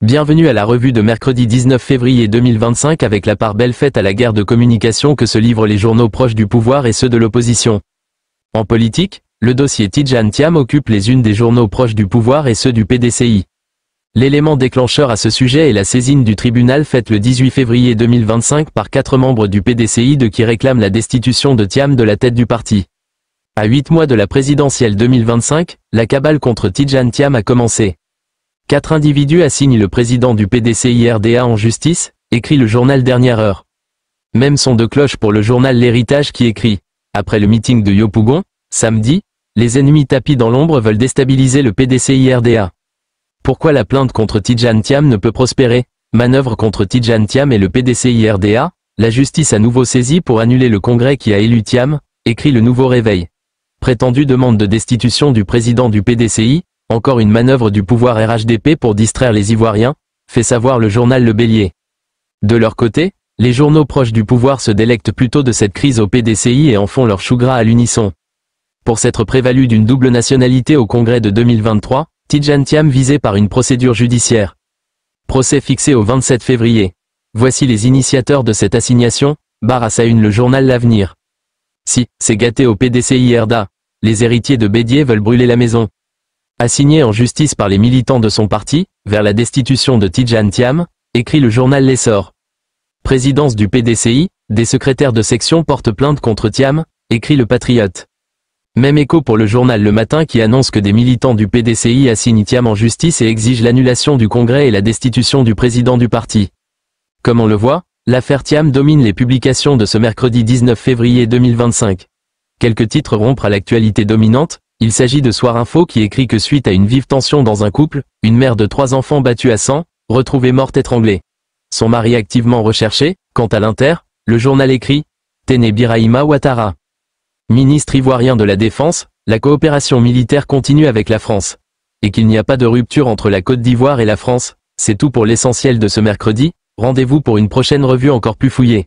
Bienvenue à la revue de mercredi 19 février 2025 avec la part belle faite à la guerre de communication que se livrent les journaux proches du pouvoir et ceux de l'opposition. En politique, le dossier Tidjane Thiam occupe les unes des journaux proches du pouvoir et ceux du PDCI. L'élément déclencheur à ce sujet est la saisine du tribunal faite le 18 février 2025 par 4 membres du PDCI qui réclament la destitution de Thiam de la tête du parti. À 8 mois de la présidentielle 2025, la cabale contre Tidjane Thiam a commencé. 4 individus assignent le président du PDCI RDA en justice, écrit le journal Dernière Heure. Même son de cloche pour le journal L'Héritage qui écrit « Après le meeting de Yopougon, samedi, les ennemis tapis dans l'ombre veulent déstabiliser le PDCI RDA. Pourquoi la plainte contre Tidjane Thiam ne peut prospérer? Manœuvre contre Tidjane Thiam et le PDCI RDA, la justice a nouveau saisi pour annuler le congrès qui a élu Thiam, écrit le Nouveau Réveil. Prétendue demande de destitution du président du PDCI, encore une manœuvre du pouvoir RHDP pour distraire les Ivoiriens, fait savoir le journal Le Bélier. De leur côté, les journaux proches du pouvoir se délectent plutôt de cette crise au PDCI et en font leur chou gras à l'unisson. Pour s'être prévalu d'une double nationalité au congrès de 2023, Tidjane Thiam visé par une procédure judiciaire. Procès fixé au 27 février. Voici les initiateurs de cette assignation, barre à sa une le journal L'Avenir. Si, c'est gâté au PDCI RDA, les héritiers de Bédier veulent brûler la maison. Assigné en justice par les militants de son parti, vers la destitution de Tidjane Thiam, écrit le journal L'Essor. Présidence du PDCI, des secrétaires de section portent plainte contre Thiam, écrit le Patriote. Même écho pour le journal Le Matin qui annonce que des militants du PDCI assignent Thiam en justice et exigent l'annulation du congrès et la destitution du président du parti. Comme on le voit, l'affaire Thiam domine les publications de ce mercredi 19 février 2025. Quelques titres rompre à l'actualité dominante. Il s'agit de Soir Info qui écrit que suite à une vive tension dans un couple, une mère de 3 enfants battue à sang, retrouvée morte étranglée. Son mari activement recherché. Quant à l'Inter, le journal écrit « Téné Birahima Ouattara. Ministre ivoirien de la Défense, la coopération militaire continue avec la France. Et qu'il n'y a pas de rupture entre la Côte d'Ivoire et la France, c'est tout pour l'essentiel de ce mercredi, rendez-vous pour une prochaine revue encore plus fouillée.